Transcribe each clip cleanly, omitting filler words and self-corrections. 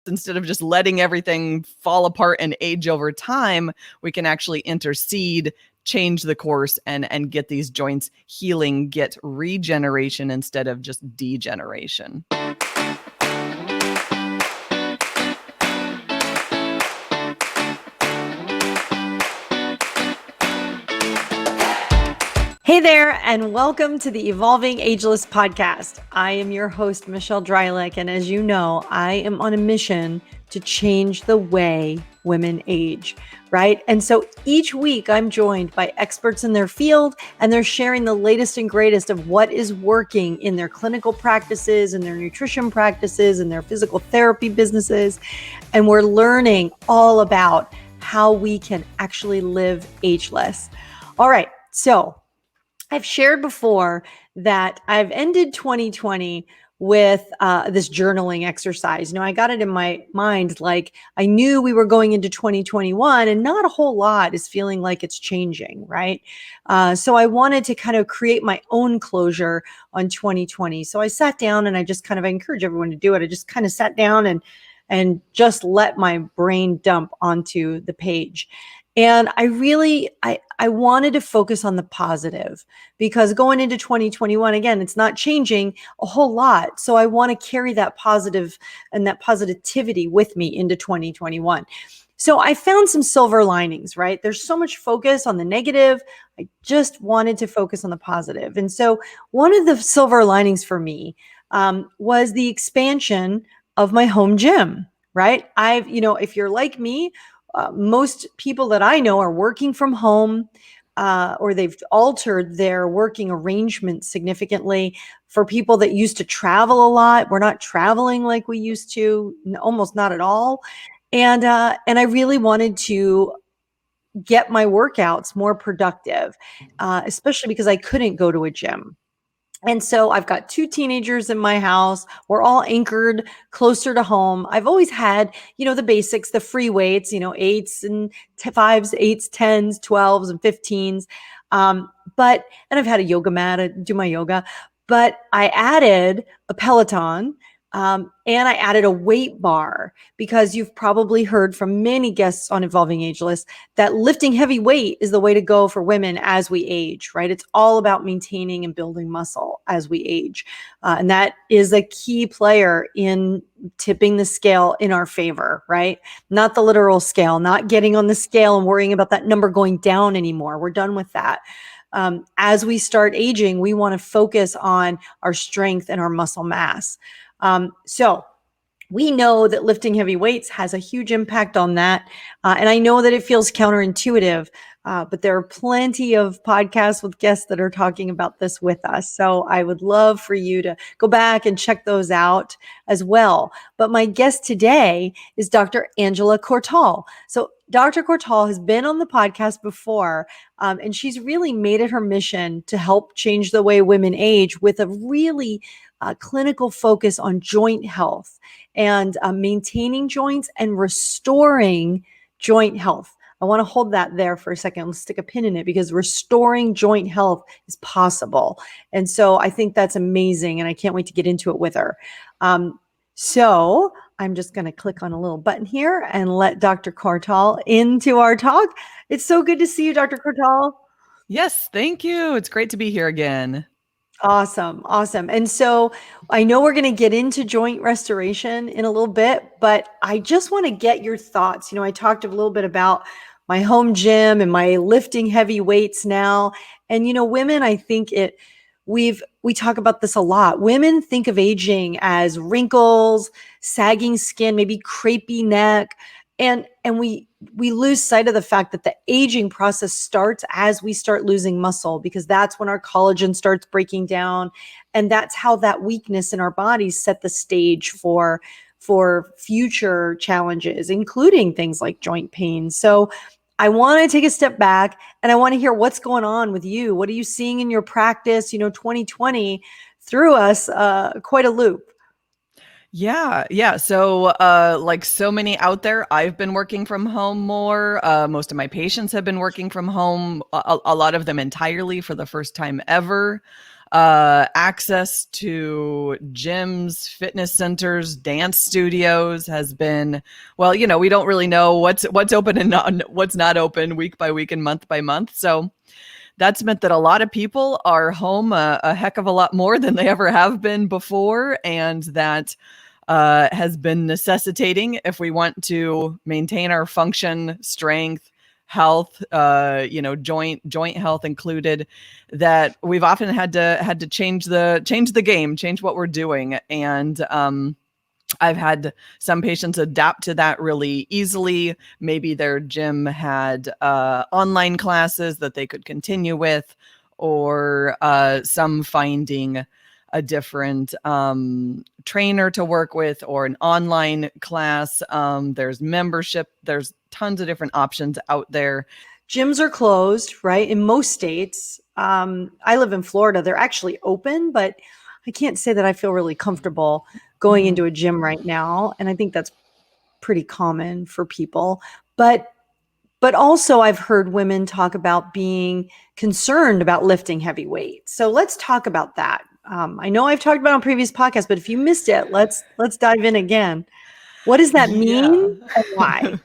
instead of just letting everything fall apart and age over time, we can actually intercede, change the course, and get these joints healing, get regeneration instead of just degeneration. Hey there, and welcome to the Evolving Ageless podcast. I am your host, Michelle Dreilich, and as you know, I am on a mission to change the way women age, right? And so each week I'm joined by experts in their field, and they're sharing the latest and greatest of what is working in their clinical practices, in their nutrition practices, in their physical therapy businesses. And we're learning all about how we can actually live ageless. All right, so I've shared before that I've ended 2020 with this journaling exercise. I got it in my mind, like I knew we were going into 2021 and not a whole lot is feeling like it's changing, right? So I wanted to kind of create my own closure on 2020. So I sat down and I encourage everyone to do it. I just kind of sat down and just let my brain dump onto the page. And I wanted to focus on the positive because going into 2021, again, it's not changing a whole lot. So I want to carry that positive and that positivity with me into 2021. So I found some silver linings, right? There's so much focus on the negative. I just wanted to focus on the positive. And so one of the silver linings for me was the expansion of my home gym, right? If you're like me, most people that I know are working from home or they've altered their working arrangements significantly. For people that used to travel a lot, we're not traveling like we used to, almost not at all. And I really wanted to get my workouts more productive, especially because I couldn't go to a gym. And so I've got 2 teenagers in my house. We're all anchored closer to home. I've always had, the basics, the free weights, 8s and 5s, 8s, 10s, 12s, and 15s. And I've had a yoga mat to do my yoga, but I added a Peloton. And I added a weight bar because you've probably heard from many guests on Evolving Ageless that lifting heavy weight is the way to go for women as we age, right? It's all about maintaining and building muscle as we age. And that is a key player in tipping the scale in our favor, right? Not the literal scale, not getting on the scale and worrying about that number going down anymore. We're done with that. As we start aging, we want to focus on our strength and our muscle mass. So we know that lifting heavy weights has a huge impact on that. And I know that it feels counterintuitive, but there are plenty of podcasts with guests that are talking about this with us. So I would love for you to go back and check those out as well. But my guest today is Dr. Angela Cortal. So Dr. Cortal has been on the podcast before, and she's really made it her mission to help change the way women age with a really clinical focus on joint health and maintaining joints and restoring joint health. I want to hold that there for a second. Let's stick a pin in it because restoring joint health is possible. And so I think that's amazing. And I can't wait to get into it with her. So I'm just going to click on a little button here and let Dr. Cortal into our talk. It's so good to see you, Dr. Cortal. Yes, thank you. It's great to be here again. Awesome. And so I know we're going to get into joint restoration in a little bit, but I just want to get your thoughts. I talked a little bit about my home gym and my lifting heavy weights now. And, women, I think we talk about this a lot. Women think of aging as wrinkles, sagging skin, maybe crepey neck. And we lose sight of the fact that the aging process starts as we start losing muscle, because that's when our collagen starts breaking down. And that's how that weakness in our bodies set the stage for future challenges, including things like joint pain. So I want to take a step back and I want to hear what's going on with you. What are you seeing in your practice? 2020 threw us quite a loop. Yeah. So, like so many out there, I've been working from home more. Most of my patients have been working from home, a lot of them entirely for the first time ever. access to gyms, fitness centers, dance studios has been, well, we don't really know what's open and what's not open week by week and month by month. So that's meant that a lot of people are home a heck of a lot more than they ever have been before. And that has been necessitating, if we want to maintain our function, strength, health, joint health included, that we've often had to change the game, change what we're doing. And I've had some patients adapt to that really easily. Maybe their gym had online classes that they could continue with, or some finding a different trainer to work with, or an online class. There's membership. There's tons of different options out there. Gyms are closed, right? In most states. I live in Florida. They're actually open, but I can't say that I feel really comfortable going into a gym right now. And I think that's pretty common for people. But also I've heard women talk about being concerned about lifting heavy weights. So let's talk about that. I know I've talked about it on previous podcasts, but if you missed it, let's dive in again. What does that mean and why?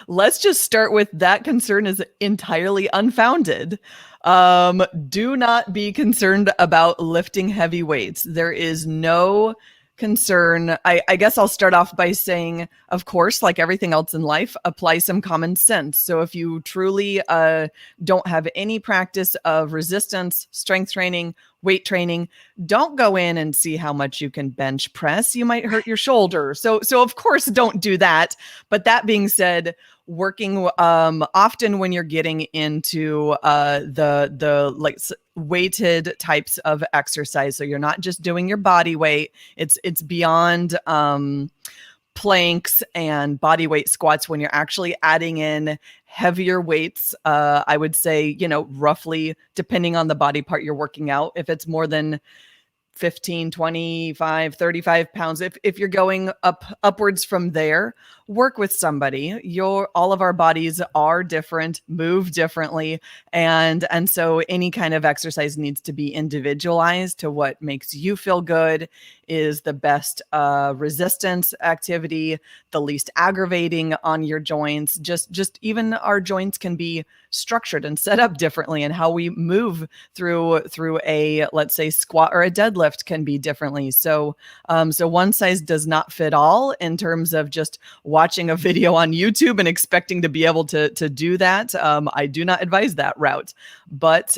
Let's just start with that concern is entirely unfounded. Do not be concerned about lifting heavy weights. There is no concern. I guess I'll start off by saying, of course, like everything else in life, apply some common sense. So if you truly don't have any practice of resistance, strength training, weight training, don't go in and see how much you can bench press. You might hurt your shoulder. So of course, don't do that. But that being said, working often when you're getting into the like weighted types of exercise, so you're not just doing your body weight, it's beyond planks and body weight squats. When you're actually adding in heavier weights, I would say, roughly, depending on the body part you're working out, if it's more than 15, 25, 35 pounds. If you're going upwards from there, work with somebody. All of our bodies are different, move differently. And so any kind of exercise needs to be individualized to what makes you feel good, is the best resistance activity, the least aggravating on your joints. Just even our joints can be structured and set up differently, and how we move through a, let's say, squat or a deadlift can be differently. So one size does not fit all in terms of just watching a video on YouTube and expecting to be able to do that. I do not advise that route, but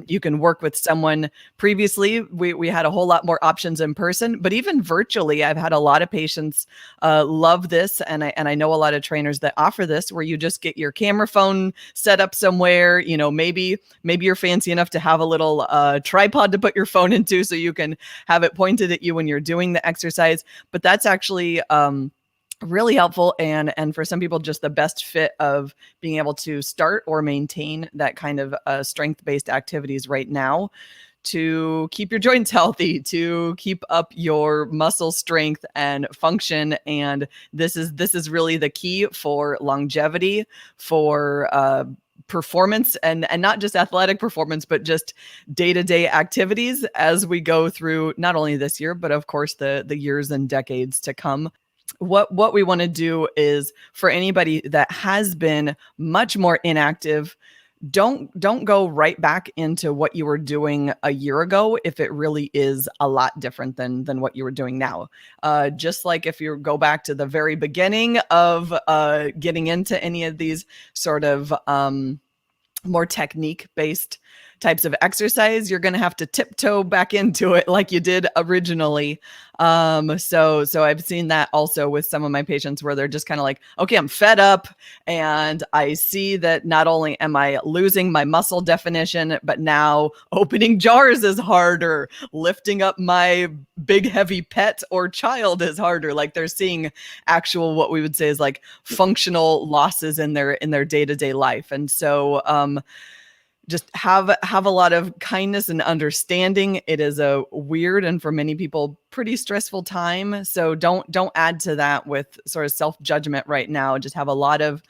you can work with someone. Previously, we had a whole lot more options in person, but even virtually, I've had a lot of patients love this, and I know a lot of trainers that offer this, where you just get your camera phone set up somewhere. Maybe you're fancy enough to have a little tripod to put your phone into, so you can have it pointed at you when you're doing the exercise. But that's actually really helpful, and for some people, just the best fit of being able to start or maintain that kind of strength-based activities right now, to keep your joints healthy, to keep up your muscle strength and function. And this is really the key for longevity, for performance, and not just athletic performance, but just day-to-day activities as we go through not only this year, but of course the years and decades to come. What we want to do is, for anybody that has been much more inactive, don't go right back into what you were doing a year ago if it really is a lot different than what you were doing now. Just like if you go back to the very beginning of getting into any of these sort of more technique-based types of exercise, you're going to have to tiptoe back into it like you did originally. So I've seen that also with some of my patients, where they're just kind of like, okay, I'm fed up, and I see that not only am I losing my muscle definition, but now opening jars is harder, lifting up my big heavy pet or child is harder. Like, they're seeing actual, what we would say is like functional losses in their day-to-day life. And so just have a lot of kindness and understanding. It is a weird, and for many people, pretty stressful time. So don't add to that with sort of self-judgment right now. Just have a lot of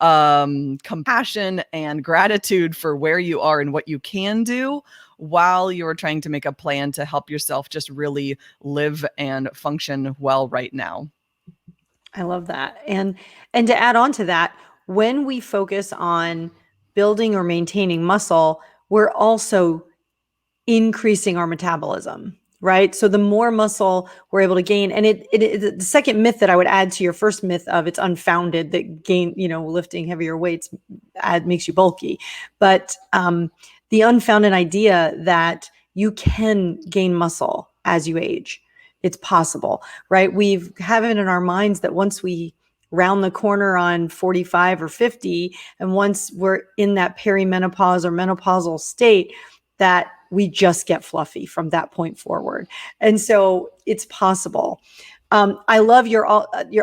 compassion and gratitude for where you are and what you can do, while you're trying to make a plan to help yourself just really live and function well right now. I love that. And to add on to that, when we focus on building or maintaining muscle, we're also increasing our metabolism, right? So the more muscle we're able to gain, and the second myth that I would add to your first myth of it's unfounded that lifting heavier weights makes you bulky, but the unfounded idea that you can gain muscle as you age, it's possible, right? We have it in our minds that once we round the corner on 45 or 50, and once we're in that perimenopause or menopausal state, that we just get fluffy from that point forward. And so it's possible. I love your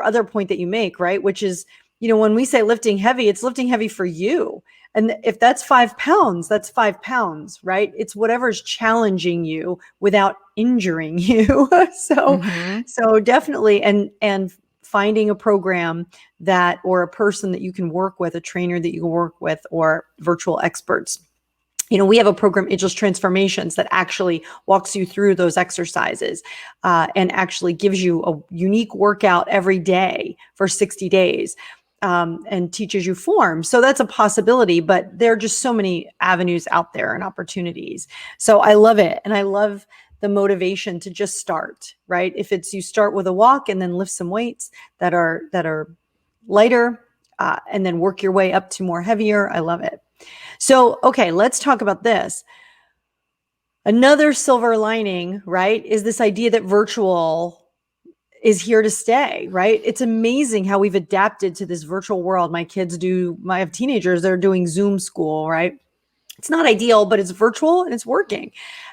other point that you make, right? Which is, when we say lifting heavy, it's lifting heavy for you. And if that's 5 pounds, that's 5 pounds, right? It's whatever's challenging you without injuring you. So definitely, and finding a program or a person that you can work with, a trainer that you can work with, or virtual experts. We have a program, Ageless Transformations, that actually walks you through those exercises and actually gives you a unique workout every day for 60 days and teaches you form. So that's a possibility, but there are just so many avenues out there and opportunities. So I love it. And I love the motivation to just start, right? If it's you start with a walk and then lift some weights that are lighter and then work your way up to more heavier. I love it. So, okay, let's talk about this. Another silver lining, right, is this idea that virtual is here to stay, right? It's amazing how we've adapted to this virtual world. I have teenagers that are doing Zoom school, right? It's not ideal, but it's virtual and it's working.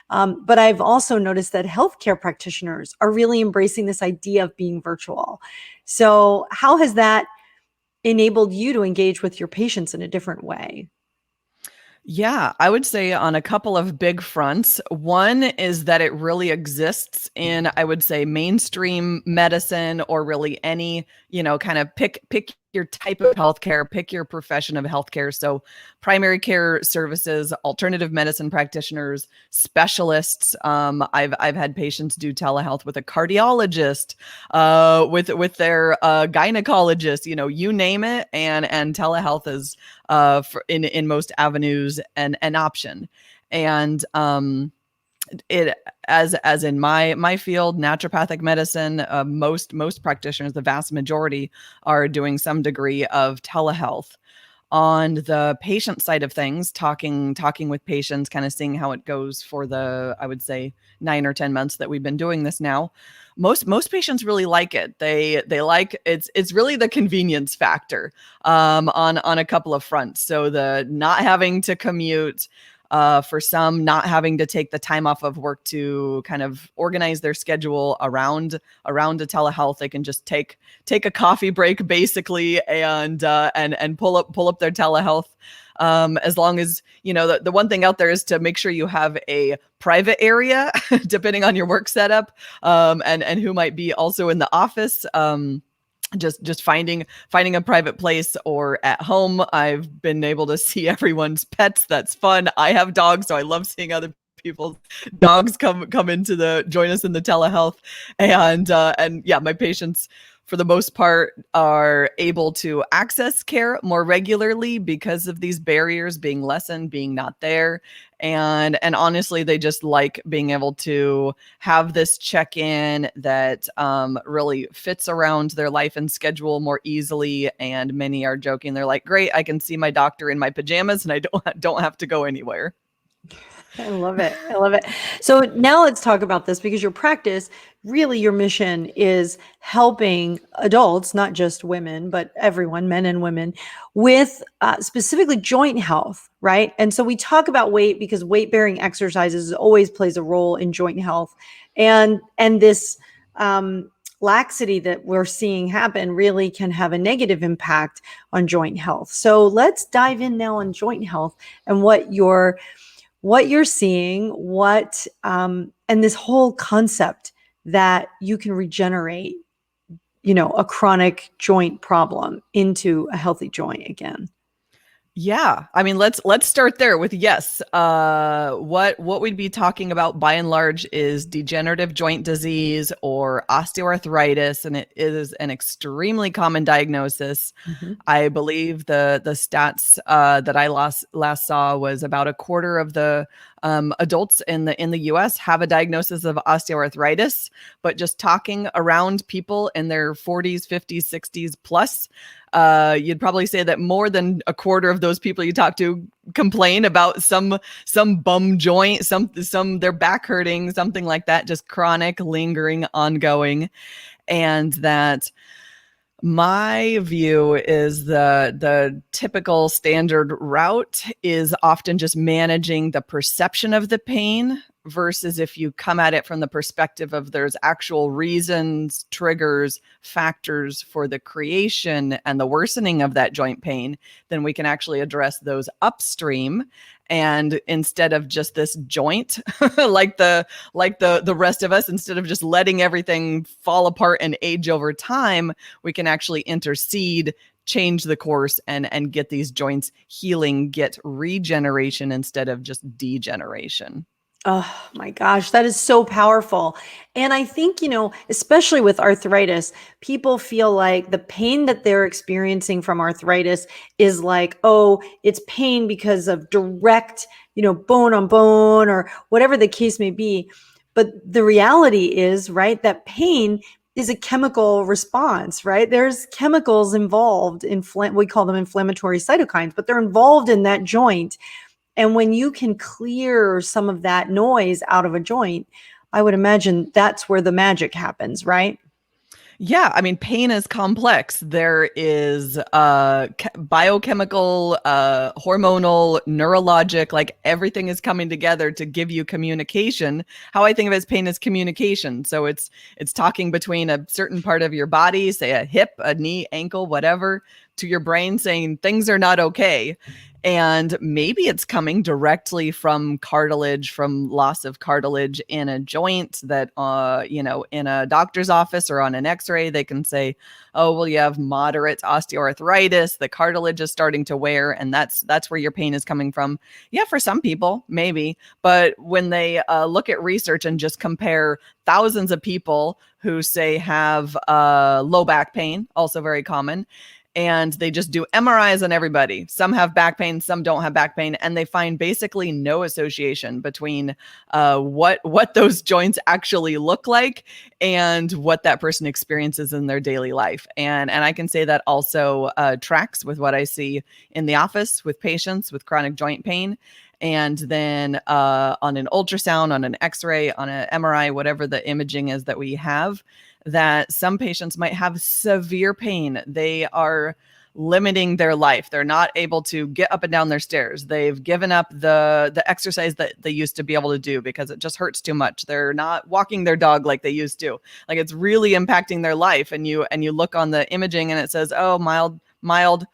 But I've also noticed that healthcare practitioners are really embracing this idea of being virtual. So how has that enabled you to engage with your patients in a different way? Yeah, I would say on a couple of big fronts. One is that it really exists in, I would say, mainstream medicine, or really any, kind of pick your type of healthcare, pick your profession of healthcare. So primary care services, alternative medicine practitioners, specialists. I've had patients do telehealth with a cardiologist, with their gynecologist, you name it, and telehealth is in most avenues an option. And it as in my field, naturopathic medicine, most practitioners, the vast majority, are doing some degree of telehealth. On the patient side of things, talking with patients, kind of seeing how it goes for the, I would say, 9 or 10 months that we've been doing this now. Most patients really like it. They like it's really the convenience factor on a couple of fronts. So the not having to commute, for some, not having to take the time off of work to kind of organize their schedule around a telehealth. They can just take a coffee break basically and pull up their telehealth. As long as, the one thing out there is to make sure you have a private area, depending on your work setup, and who might be also in the office. Just finding a private place or at home. I've been able to see everyone's pets. That's fun. I have dogs, so I love seeing other people's dogs come into join us in the telehealth. And yeah, my patients, for the most part, are able to access care more regularly because of these barriers being lessened, being not there. And honestly, they just like being able to have this check-in that really fits around their life and schedule more easily. And many are joking. They're like, great, I can see my doctor in my pajamas and I don't have to go anywhere. I love it. I love it. So now let's talk about this, because your practice, really your mission is helping adults, not just women, but everyone, men and women, with specifically joint health, right? And so we talk about weight because weight-bearing exercises always plays a role in joint health. And this laxity that we're seeing happen really can have a negative impact on joint health. So let's dive in now on joint health and what you're seeing, and this whole concept that you can regenerate a chronic joint problem into a healthy joint again? Yeah, I mean, let's start there with yes. What we'd be talking about by and large is degenerative joint disease or osteoarthritis, and it is an extremely common diagnosis. Mhm. I believe the stats that I last saw was about a quarter of the adults in the U.S. have a diagnosis of osteoarthritis. But just talking around people in their 40s, 50s, 60s plus, you'd probably say that more than a quarter of those people you talk to complain about some bum joint, some their back hurting, something like that, just chronic, lingering, ongoing, and that my view is the typical standard route is often just managing the perception of the pain versus if you come at it from the perspective of there's actual reasons, triggers, factors for the creation and the worsening of that joint pain, then we can actually address those upstream. And instead of just this joint, like the rest of us, instead of just letting everything fall apart and age over time, we can actually intercede, change the course, and get these joints healing, get regeneration instead of just degeneration. Oh my gosh, that is so powerful. And I think, especially with arthritis, people feel like the pain that they're experiencing from arthritis is like, oh, it's pain because of direct, bone on bone or whatever the case may be. But the reality is, right, that pain is a chemical response, right? There's chemicals involved in, we call them inflammatory cytokines, but they're involved in that joint. And when you can clear some of that noise out of a joint, I would imagine that's where the magic happens, right? Yeah, I mean, pain is complex. There is biochemical, hormonal, neurologic, like everything is coming together to give you communication. How I think of it as pain is communication. So it's talking between a certain part of your body, say a hip, a knee, ankle, whatever, to your brain saying things are not okay. And maybe it's coming directly from cartilage, from loss of cartilage in a joint that, in a doctor's office or on an x-ray, they can say, oh, well, you have moderate osteoarthritis. The cartilage is starting to wear, and that's where your pain is coming from. Yeah, for some people, maybe. But when they look at research and just compare thousands of people who say have low back pain, also very common, and they just do MRIs on everybody. Some have back pain, some don't have back pain, and they find basically no association between what those joints actually look like and what that person experiences in their daily life. And I can say that also tracks with what I see in the office with patients with chronic joint pain. And then on an ultrasound, on an x-ray, on an MRI, whatever the imaging is that we have, that some patients might have severe pain. They are limiting their life. They're not able to get up and down their stairs. They've given up the exercise that they used to be able to do because it just hurts too much. They're not walking their dog like they used to. Like, it's really impacting their life. And you look on the imaging and it says, oh, mild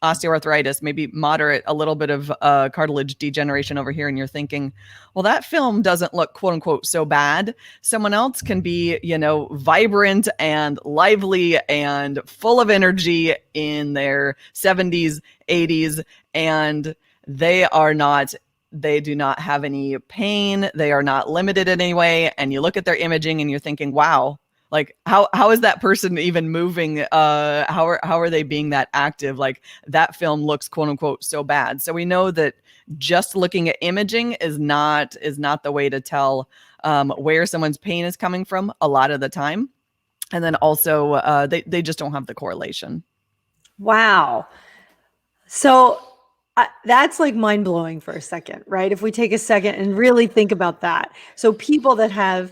osteoarthritis, maybe moderate, a little bit of cartilage degeneration over here. And you're thinking, well, that film doesn't look, quote unquote, so bad. Someone else can be, vibrant and lively and full of energy in their 70s, 80s, and they do not have any pain. They are not limited in any way. And you look at their imaging and you're thinking, wow, like how is that person even moving? How are they being that active? Like, that film looks, quote unquote, so bad. So we know that just looking at imaging is not the way to tell where someone's pain is coming from a lot of the time. And then also they just don't have the correlation. Wow. So that's like mind blowing for a second, right? If we take a second and really think about that. So people that have,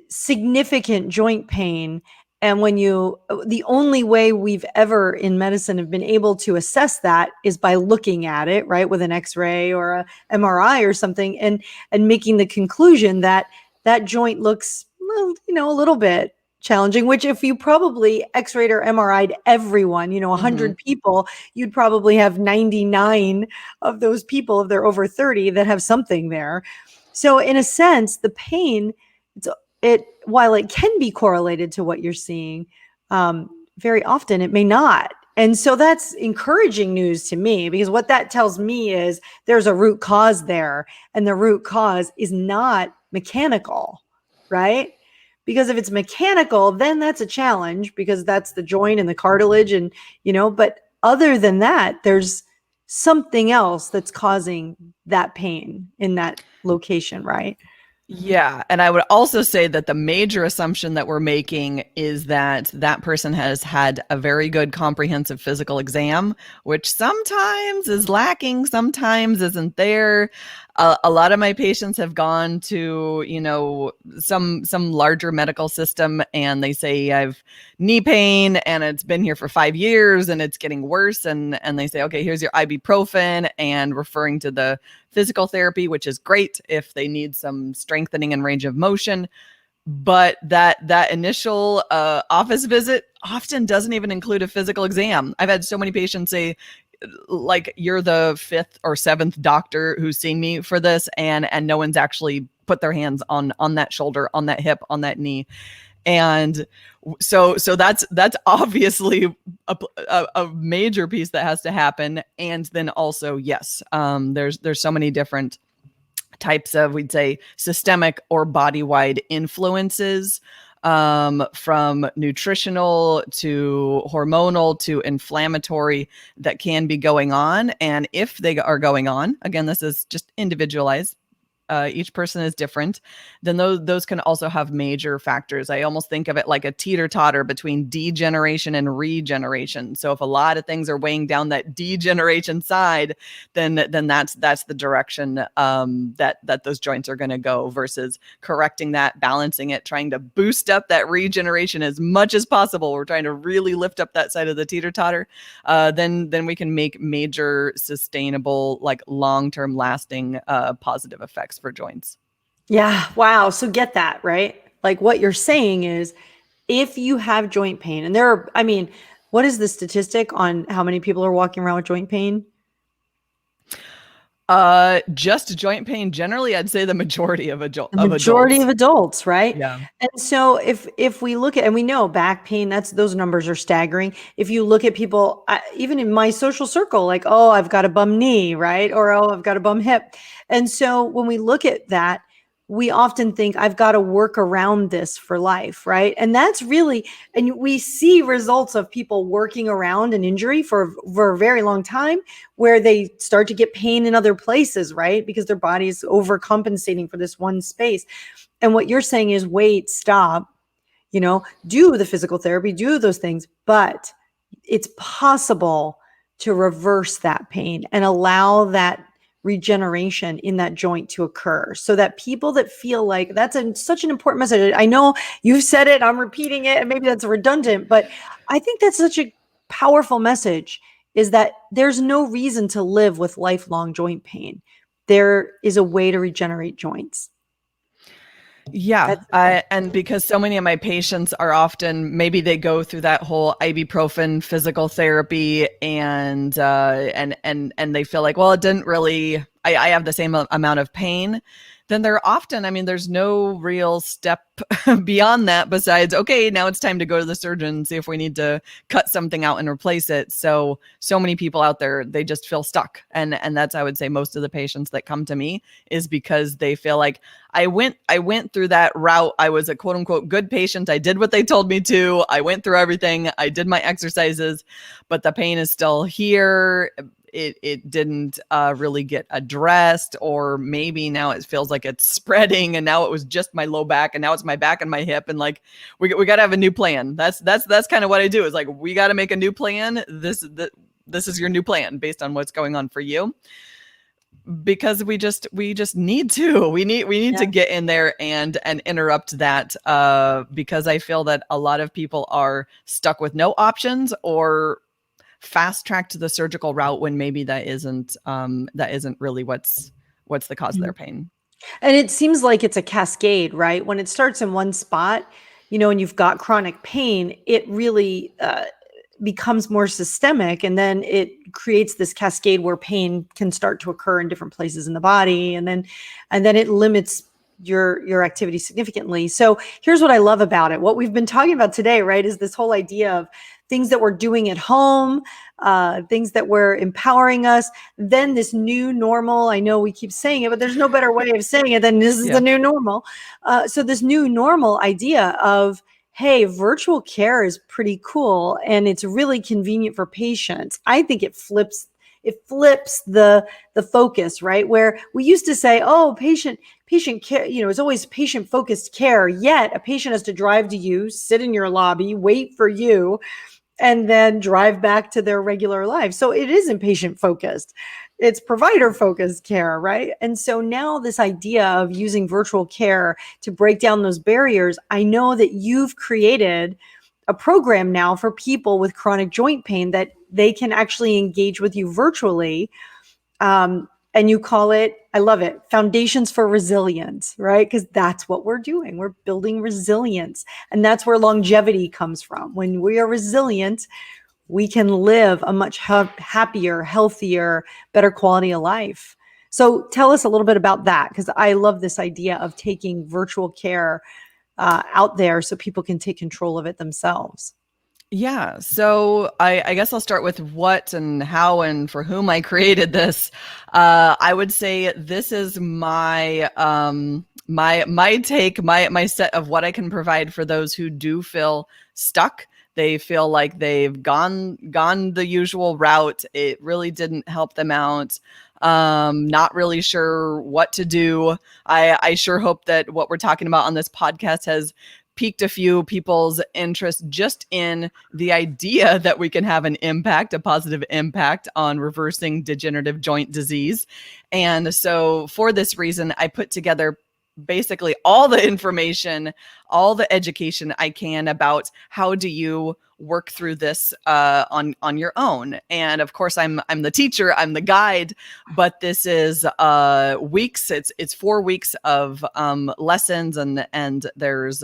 significant joint pain, and the only way we've ever in medicine have been able to assess that is by looking at it, right, with an x-ray or a MRI or something, and making the conclusion that that joint looks, well, a little bit challenging, which if you probably x-rayed or MRI'd everyone, 100 people, you'd probably have 99 of those people, if they're over 30, that have something there. So in a sense, the pain, while it can be correlated to what you're seeing, very often it may not. And so that's encouraging news to me, because what that tells me is there's a root cause there, and the root cause is not mechanical, right? Because if it's mechanical, then that's a challenge, because that's the joint and the cartilage, and but other than that, there's something else that's causing that pain in that location, right? Yeah. And I would also say that the major assumption that we're making is that that person has had a very good comprehensive physical exam, which sometimes is lacking, sometimes isn't there. A lot of my patients have gone to, some larger medical system, and they say I've knee pain and it's been here for 5 years and it's getting worse. And they say, okay, here's your ibuprofen, and referring to the physical therapy, which is great if they need some strengthening and range of motion. But that initial office visit often doesn't even include a physical exam. I've had so many patients say, like, you're the fifth or seventh doctor who's seen me for this, and no one's actually put their hands on that shoulder, on that hip, on that knee. And so that's obviously a major piece that has to happen. And then also, yes, there's so many different types of, we'd say, systemic or body-wide influences, from nutritional to hormonal to inflammatory, that can be going on. And if they are going on, again, this is just individualized, each person is different, then those can also have major factors. I almost think of it like a teeter-totter between degeneration and regeneration. So if a lot of things are weighing down that degeneration side, then that's the direction that those joints are going to go, versus correcting that, balancing it, trying to boost up that regeneration as much as possible. We're trying to really lift up that side of the teeter-totter. Then we can make major, sustainable, like long-term lasting positive effects for joints. Yeah. Wow. So get that, right? Like, what you're saying is, if you have joint pain, and what is the statistic on how many people are walking around with joint pain? Just joint pain. Generally, I'd say the majority of The majority adults. of adults, right? Yeah. And so if we look at, and we know back pain, those numbers are staggering. If you look at people, even in my social circle, like, oh, I've got a bum knee, right? Or, oh, I've got a bum hip. And so when we look at that, we often think, I've got to work around this for life, right? And that's really, and we see results of people working around an injury for a very long time, where they start to get pain in other places, right? Because their body is overcompensating for this one space. And what you're saying is, wait, stop, do the physical therapy, do those things, but it's possible to reverse that pain and allow that regeneration in that joint to occur, so that people that feel like that's such an important message. I know you've said it, I'm repeating it, and maybe that's redundant, but I think that's such a powerful message, is that there's no reason to live with lifelong joint pain. There is a way to regenerate joints. Yeah. And because so many of my patients are often, maybe they go through that whole ibuprofen physical therapy, and they feel like, well, it didn't really, I have the same amount of pain. Then they're often, there's no real step beyond that besides, okay, now it's time to go to the surgeon and see if we need to cut something out and replace it. So many people out there, they just feel stuck. And that's, I would say, most of the patients that come to me is because they feel like, I went through that route. I was a quote unquote good patient. I did what they told me to. I went through everything. I did my exercises, but the pain is still here. It didn't really get addressed, or maybe now it feels like it's spreading, and now it was just my low back, and now it's my back and my hip, and like we got to have a new plan. That's kind of what I do, is like, we got to make a new plan. This is your new plan based on what's going on for you, because we just need to to get in there and interrupt that, because I feel that a lot of people are stuck with no options, or fast track to the surgical route, when maybe that isn't really what's the cause of their pain. And it seems like it's a cascade, right? When it starts in one spot, and you've got chronic pain, it really becomes more systemic, and then it creates this cascade where pain can start to occur in different places in the body, and then it limits your activity significantly. So here's what I love about it. What we've been talking about today, right, is this whole idea of things that we're doing at home, things that we're empowering us, then this new normal. I know we keep saying it, but there's no better way of saying it than this is Yeah. the new normal. So this new normal idea of, hey, virtual care is pretty cool and it's really convenient for patients. I think it flips the focus, right? Where we used to say, oh, patient care, it's always patient focused care. Yet a patient has to drive to you, sit in your lobby, wait for you, and then drive back to their regular life. So it isn't patient focused. It's provider focused care, right? And so now this idea of using virtual care to break down those barriers, I know that you've created a program now for people with chronic joint pain that they can actually engage with you virtually. And you call it, I love it, Foundations for Resilience, right? Because that's what we're doing. We're building resilience. And that's where longevity comes from. When we are resilient, we can live a much happier, healthier, better quality of life. So tell us a little bit about that, because I love this idea of taking virtual care out there so people can take control of it themselves. Yeah. So I guess I'll start with what and how and for whom I created this. I would say this is my my take, my set of what I can provide for those who do feel stuck. They feel like they've gone the usual route. It really didn't help them out. Not really sure what to do. I sure hope that what we're talking about on this podcast has piqued a few people's interest just in the idea that we can have an impact, a positive impact on reversing degenerative joint disease. And so for this reason, I put together basically all the information, all the education I can about how do you work through this on your own. And of course, I'm the teacher, I'm the guide, but this is weeks. It's 4 weeks of lessons, and there's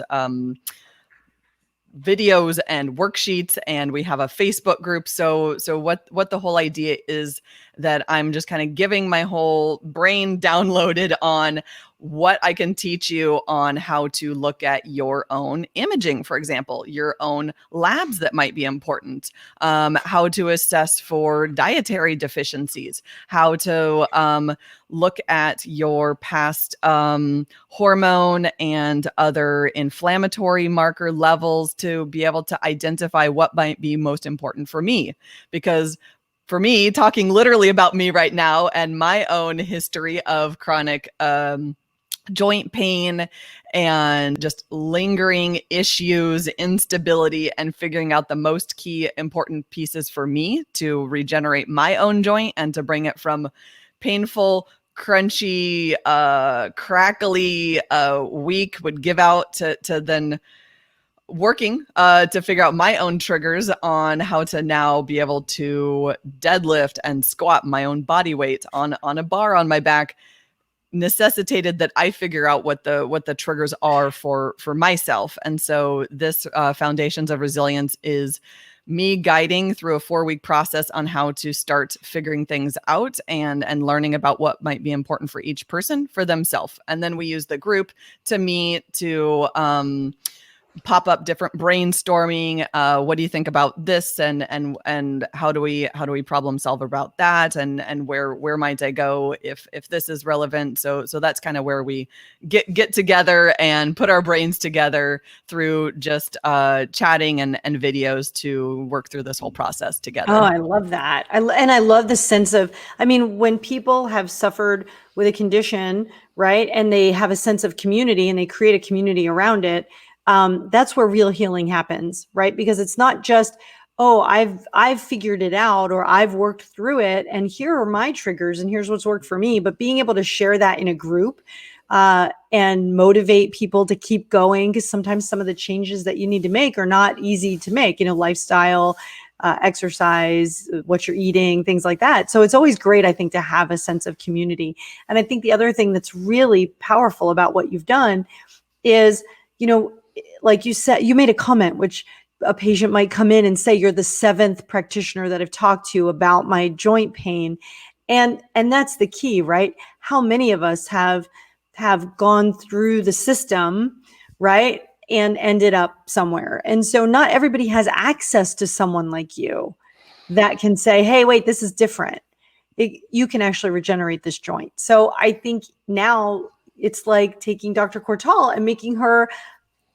videos and worksheets, and we have a Facebook group. So what the whole idea is that I'm just kind of giving my whole brain downloaded on what I can teach you on how to look at your own imaging, for example, your own labs that might be important, how to assess for dietary deficiencies, how to look at your past hormone and other inflammatory marker levels to be able to identify what might be most important for me. Because for me, talking literally about me right now and my own history of chronic joint pain and just lingering issues, instability, and figuring out the most key important pieces for me to regenerate my own joint and to bring it from painful, crunchy, crackly, weak would give out to then working to figure out my own triggers on how to now be able to deadlift and squat my own body weight on a bar on my back necessitated that I figure out what the triggers are for myself. And so this Foundations of Resilience is me guiding through a 4-week process on how to start figuring things out and learning about what might be important for each person for themselves. And then we use the group to meet to pop up different brainstorming. What do you think about this? And how do we problem solve about that? And where might I go if this is relevant? So that's kind of where we get together and put our brains together through just chatting and videos to work through this whole process together. Oh, I love that. And I love the sense of, I mean, when people have suffered with a condition, right, and they have a sense of community and they create a community around it, that's where real healing happens, right? Because it's not just, oh, I've figured it out or I've worked through it and here are my triggers and here's what's worked for me. But being able to share that in a group and motivate people to keep going, because sometimes some of the changes that you need to make are not easy to make, lifestyle, exercise, what you're eating, things like that. So it's always great, I think, to have a sense of community. And I think the other thing that's really powerful about what you've done is, like you said, you made a comment, which a patient might come in and say, you're the 7th practitioner that I've talked to about my joint pain. And that's the key, right? How many of us have have gone through the system, right? And ended up somewhere. And so not everybody has access to someone like you that can say, hey, wait, this is different. You can actually regenerate this joint. So I think now it's like taking Dr. Cortal and making her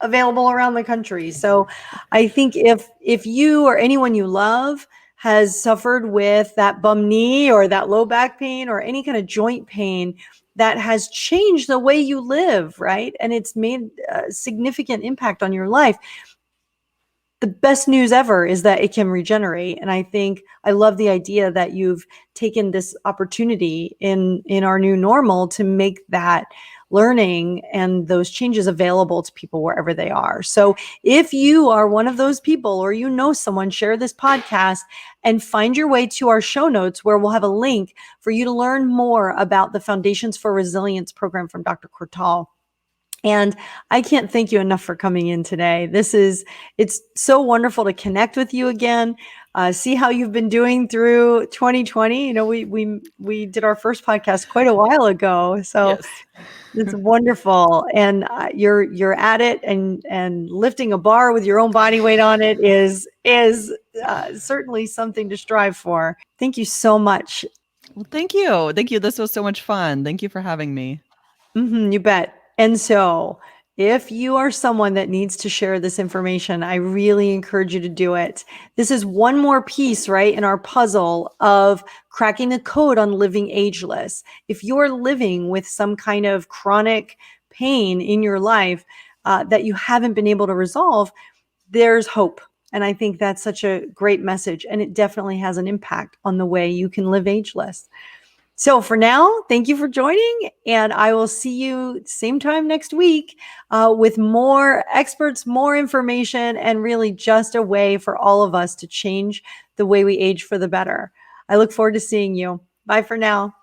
available around the country. So I think if you or anyone you love has suffered with that bum knee or that low back pain or any kind of joint pain that has changed the way you live, right? And it's made a significant impact on your life. The best news ever is that it can regenerate. And I think I love the idea that you've taken this opportunity in our new normal to make that learning and those changes available to people wherever they are. So if you are one of those people or you know someone, share this podcast and find your way to our show notes where we'll have a link for you to learn more about the Foundations for Resilience program from Dr. Cortal. And I can't thank you enough for coming in today. It's so wonderful to connect with you again, see how you've been doing through 2020. You know, we did our first podcast quite a while ago. So Yes. it's wonderful. And you're at it and lifting a bar with your own body weight on it is certainly something to strive for. Thank you so much. Well, thank you. Thank you. This was so much fun. Thank you for having me. You bet. And so if you are someone that needs to share this information, I really encourage you to do it. This is one more piece, right, in our puzzle of cracking the code on living ageless. If you're living with some kind of chronic pain in your life that you haven't been able to resolve, there's hope. And I think that's such a great message. And it definitely has an impact on the way you can live ageless. So for now, thank you for joining, and I will see you same time next week with more experts, more information, and really just a way for all of us to change the way we age for the better. I look forward to seeing you. Bye for now.